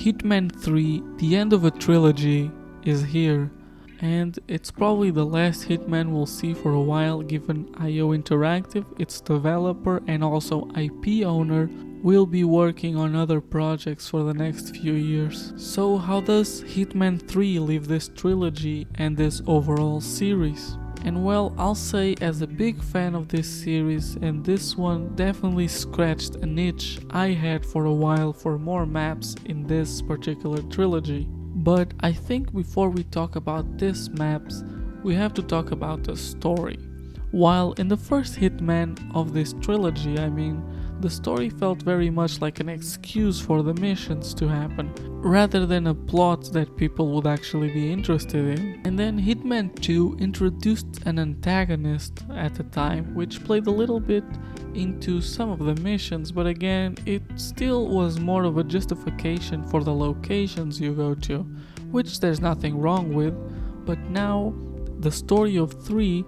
Hitman 3, the end of a trilogy, is here, and it's probably the last Hitman we'll see for a while, given IO Interactive, its developer and also IP owner, will be working on other projects for the next few years. So how does Hitman 3 leave this trilogy and this overall series? And well, I'll say, as a big fan of this series, and this one definitely scratched an itch I had for a while for more maps in this particular trilogy. But I think before we talk about these maps, we have to talk about the story. While in the first Hitman of this trilogy, the story felt very much like an excuse for the missions to happen, rather than a plot that people would actually be interested in. And then Hitman 2 introduced an antagonist at the time, which played a little bit into some of the missions, but again, it still was more of a justification for the locations you go to, which there's nothing wrong with. But now, the story of 3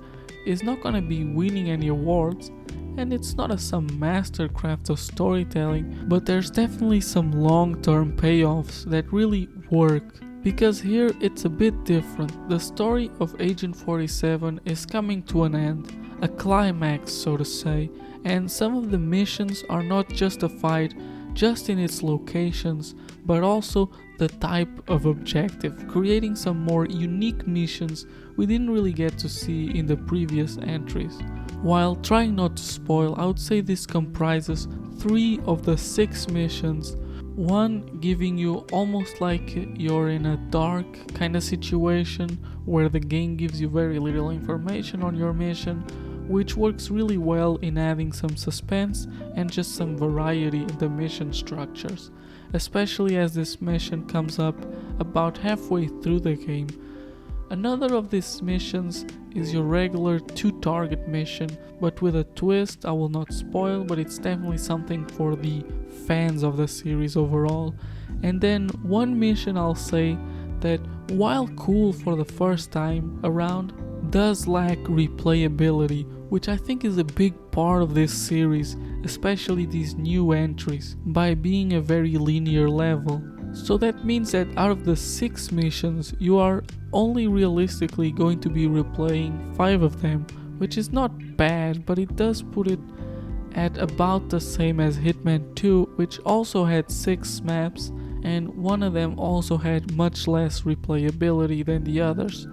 is not gonna be winning any awards, and it's not some mastercraft of storytelling, but there's definitely some long-term payoffs that really work. Because here it's a bit different. The story of Agent 47 is coming to an end, a climax so to say, and some of the missions are not justified just in its locations, but also the type of objective, creating some more unique missions we didn't really get to see in the previous entries. While trying not to spoil, I would say this comprises 3 of the 6 missions, one giving you almost like you're in a dark kind of situation where the game gives you very little information on your mission, which works really well in adding some suspense and just some variety in the mission structures, especially as this mission comes up about halfway through the game. Another of these missions is your regular 2-target mission, but with a twist I will not spoil, but it's definitely something for the fans of the series overall. And then one mission I'll say that, while cool for the first time around, does lack replayability, which I think is a big part of this series, especially these new entries, by being a very linear level. So that means that out of the 6 missions, you are only realistically going to be replaying 5 of them, which is not bad, but it does put it at about the same as Hitman 2, which also had 6 maps, and one of them also had much less replayability than the others,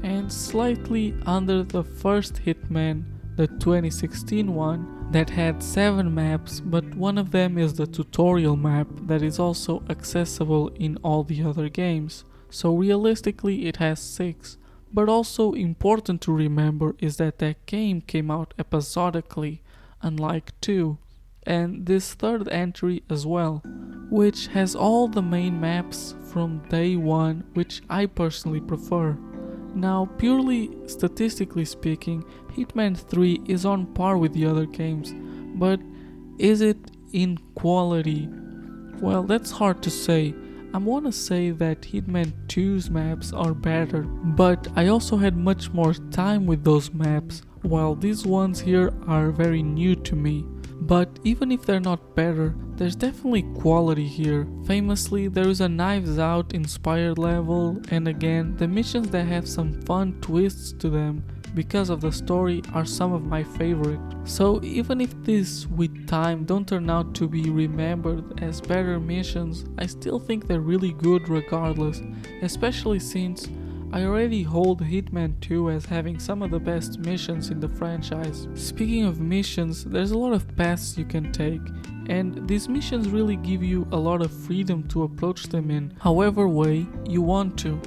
and slightly under the first Hitman, the 2016 one, that had 7 maps, but one of them is the tutorial map that is also accessible in all the other games. So realistically it has 6, but also important to remember is that game came out episodically, unlike 2, and this third entry as well, which has all the main maps from day 1, which I personally prefer. Now, purely statistically speaking, Hitman 3 is on par with the other games, but is it in quality? Well, that's hard to say. I wanna say that Hitman 2's maps are better, but I also had much more time with those maps, while these ones here are very new to me. But even if they're not better, there's definitely quality here. Famously, there is a Knives Out inspired level, and again, the missions that have some fun twists to them because of the story are some of my favorite. So even if these with time don't turn out to be remembered as better missions, I still think they're really good regardless, especially since I already hold Hitman 2 as having some of the best missions in the franchise. Speaking of missions, there's a lot of paths you can take, and these missions really give you a lot of freedom to approach them in however way you want to.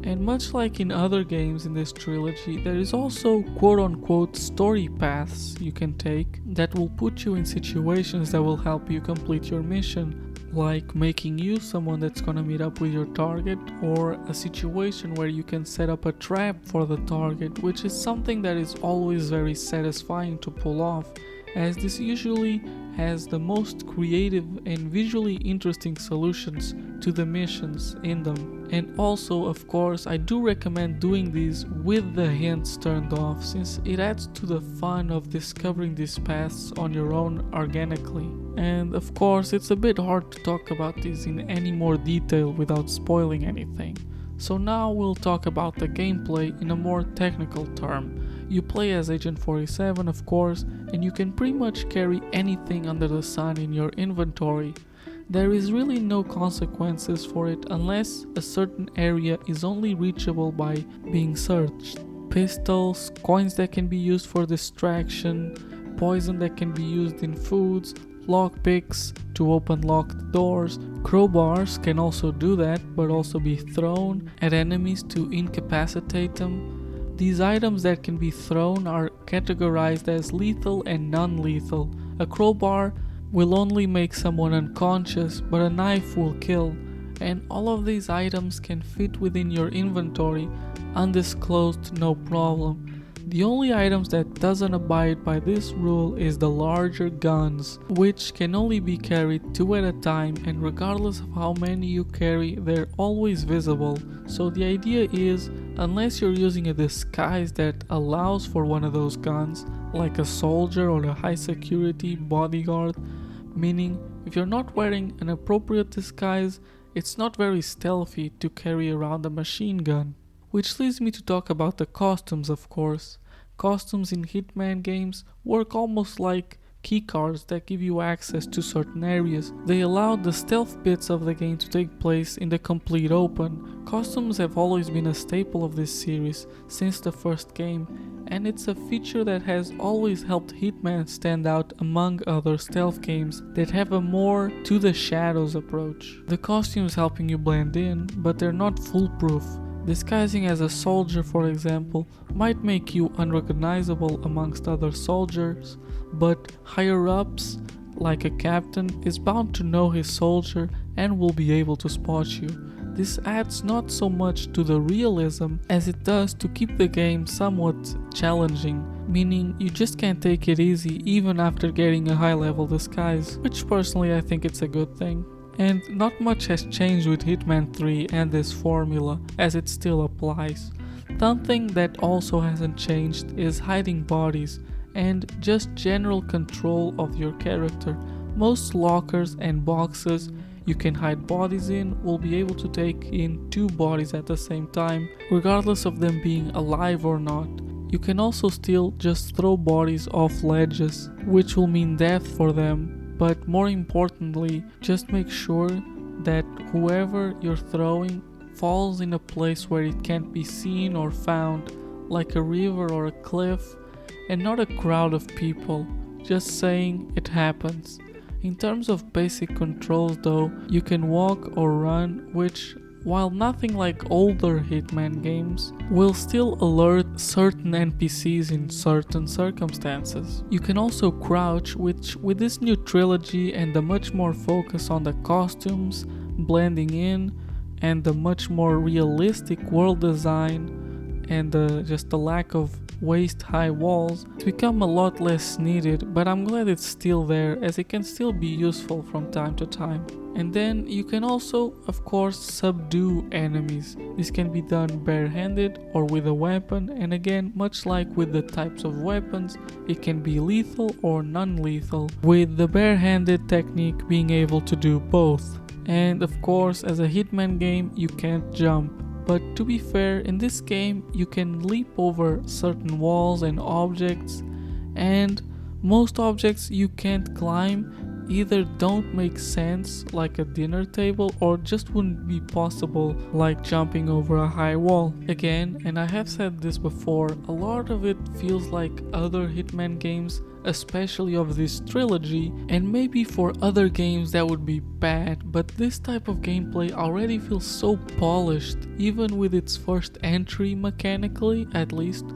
And much like in other games in this trilogy, there is also quote-unquote story paths you can take that will put you in situations that will help you complete your mission, like making you someone that's gonna meet up with your target, or a situation where you can set up a trap for the target, which is something that is always very satisfying to pull off, as this usually has the most creative and visually interesting solutions to the missions in them. And also, of course, I do recommend doing these with the hints turned off, since it adds to the fun of discovering these paths on your own organically. And of course, it's a bit hard to talk about this in any more detail without spoiling anything. So now we'll talk about the gameplay in a more technical term. You play as Agent 47, of course, and you can pretty much carry anything under the sun in your inventory. There is really no consequences for it unless a certain area is only reachable by being searched. Pistols, coins that can be used for distraction, poison that can be used in foods, lockpicks to open locked doors, crowbars can also do that but also be thrown at enemies to incapacitate them. These items that can be thrown are categorized as lethal and non-lethal. A crowbar will only make someone unconscious, but a knife will kill, and all of these items can fit within your inventory undisclosed, no problem. The only items that doesn't abide by this rule is the larger guns, which can only be carried 2 at a time, and regardless of how many you carry, they're always visible. So the idea is, unless you're using a disguise that allows for one of those guns, like a soldier or a high security bodyguard, meaning if you're not wearing an appropriate disguise, it's not very stealthy to carry around a machine gun. Which leads me to talk about the costumes, of course. Costumes in Hitman games work almost like keycards that give you access to certain areas. They allow the stealth bits of the game to take place in the complete open. Costumes have always been a staple of this series since the first game, and it's a feature that has always helped Hitman stand out among other stealth games that have a more to the shadows approach. The costumes helping you blend in, but they're not foolproof. Disguising as a soldier, for example, might make you unrecognizable amongst other soldiers, but higher ups, like a captain, is bound to know his soldier and will be able to spot you. This adds not so much to the realism as it does to keep the game somewhat challenging, meaning you just can't take it easy even after getting a high level disguise, which personally I think it's a good thing. And not much has changed with Hitman 3 and this formula, as it still applies. Something that also hasn't changed is hiding bodies and just general control of your character. Most lockers and boxes you can hide bodies in will be able to take in 2 bodies at the same time, regardless of them being alive or not. You can also still just throw bodies off ledges, which will mean death for them. But more importantly, just make sure that whoever you're throwing falls in a place where it can't be seen or found, like a river or a cliff, and not a crowd of people, just saying it happens. In terms of basic controls though, you can walk or run, which, while nothing like older Hitman games, will still alert certain NPCs in certain circumstances. You can also crouch, which with this new trilogy and the much more focus on the costumes, blending in, and the much more realistic world design, and just the lack of waist-high walls, it's become a lot less needed, but I'm glad it's still there as it can still be useful from time to time. And then you can also, of course, subdue enemies. This can be done barehanded or with a weapon, and again, much like with the types of weapons, it can be lethal or non-lethal, with the barehanded technique being able to do both. And of course, as a Hitman game, you can't jump. But to be fair, in this game you can leap over certain walls and objects, and most objects you can't climb either don't make sense, like a dinner table, or just wouldn't be possible, like jumping over a high wall. Again, and I have said this before, a lot of it feels like other Hitman games, especially of this trilogy, and maybe for other games that would be bad, but this type of gameplay already feels so polished, even with its first entry mechanically at least.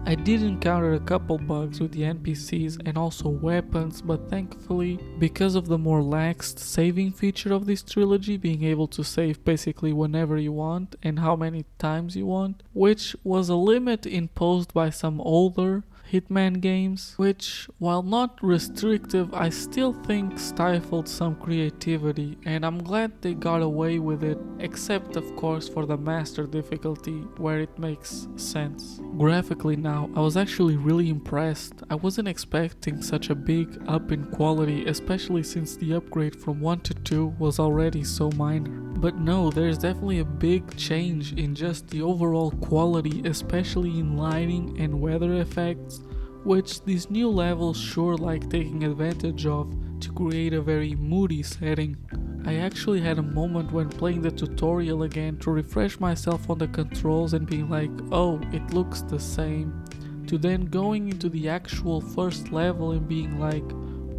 I did encounter a couple bugs with the NPCs and also weapons, but thankfully, because of the more laxed saving feature of this trilogy, being able to save basically whenever you want and how many times you want, which was a limit imposed by some older Hitman games, which, while not restrictive, I still think stifled some creativity, and I'm glad they got away with it, except of course for the master difficulty, where it makes sense. Graphically now, I was actually really impressed. I wasn't expecting such a big up in quality, especially since the upgrade from 1 to 2 was already so minor. But no, there's definitely a big change in just the overall quality, especially in lighting and weather effects, which these new levels sure like taking advantage of to create a very moody setting. I actually had a moment when playing the tutorial again to refresh myself on the controls and being like, oh, it looks the same, to then going into the actual first level and being like,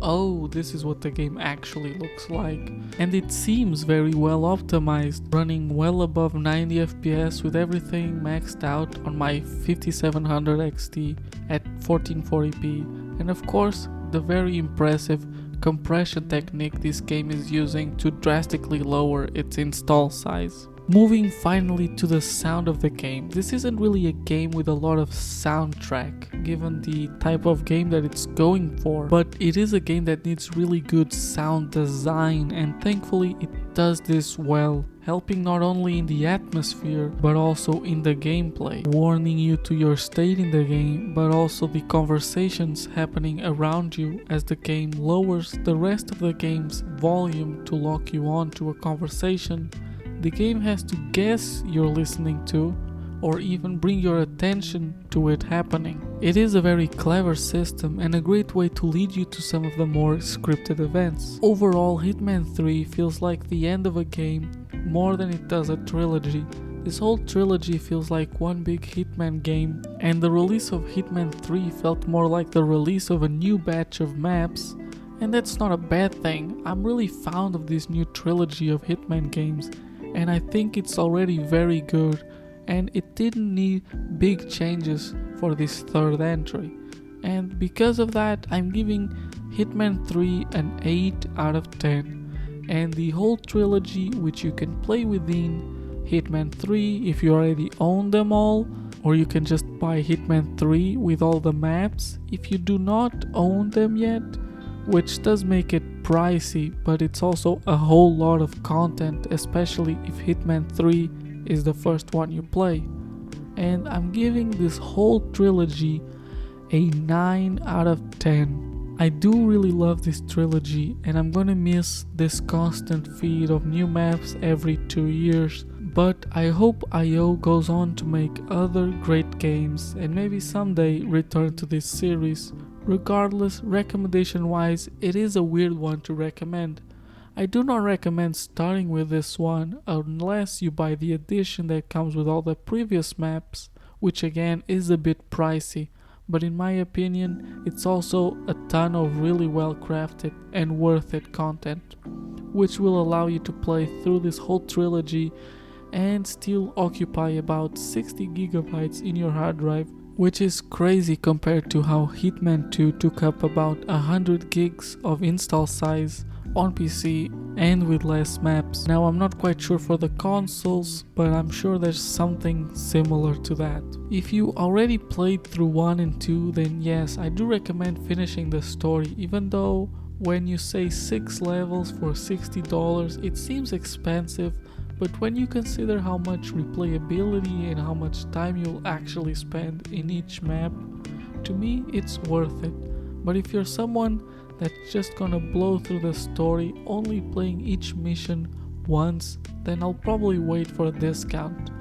oh, this is what the game actually looks like. And it seems very well optimized, running well above 90 FPS with everything maxed out on my 5700 XT at 1440p, and of course the very impressive compression technique this game is using to drastically lower its install size. Moving finally to the sound of the game. This isn't really a game with a lot of soundtrack, given the type of game that it's going for, but it is a game that needs really good sound design, and thankfully it does this well, helping not only in the atmosphere but also in the gameplay, warning you to your state in the game, but also the conversations happening around you as the game lowers the rest of the game's volume to lock you on to a conversation the game has to guess you're listening to, or even bring your attention to it happening. It is a very clever system and a great way to lead you to some of the more scripted events. Overall, Hitman 3 feels like the end of a game more than it does a trilogy. This whole trilogy feels like one big Hitman game, and the release of Hitman 3 felt more like the release of a new batch of maps, and that's not a bad thing. I'm really fond of this new trilogy of Hitman games, and I think it's already very good, and it didn't need big changes for this third entry. And because of that, I'm giving Hitman 3 an 8 out of 10. And the whole trilogy, which you can play within Hitman 3 if you already own them all, or you can just buy Hitman 3 with all the maps if you do not own them yet, which does make it pricey, but it's also a whole lot of content, especially if Hitman 3 is the first one you play. And I'm giving this whole trilogy a 9 out of 10. I do really love this trilogy, and I'm gonna miss this constant feed of new maps every 2 years, but I hope IO goes on to make other great games and maybe someday return to this series. Regardless, recommendation wise, it is a weird one to recommend. I do not recommend starting with this one unless you buy the edition that comes with all the previous maps, which again is a bit pricey, but in my opinion it's also a ton of really well crafted and worth it content, which will allow you to play through this whole trilogy and still occupy about 60 gigabytes in your hard drive, which is crazy compared to how Hitman 2 took up about 100 gigs of install size on PC and with less maps. Now I'm not quite sure for the consoles, but I'm sure there's something similar to that. If you already played through 1 and 2, then yes, I do recommend finishing the story, even though when you say 6 levels for $60, it seems expensive. But when you consider how much replayability and how much time you'll actually spend in each map, to me it's worth it. But if you're someone that's just gonna blow through the story only playing each mission once, then I'll probably wait for a discount.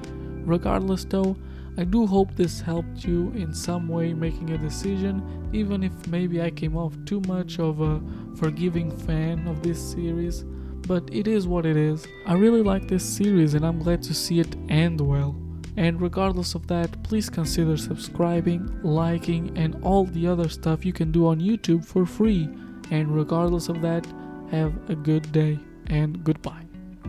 Regardless though, I do hope this helped you in some way making a decision, even if maybe I came off too much of a forgiving fan of this series. But it is what it is. I really like this series and I'm glad to see it end well. And regardless of that, please consider subscribing, liking, and all the other stuff you can do on YouTube for free. And regardless of that, have a good day and goodbye.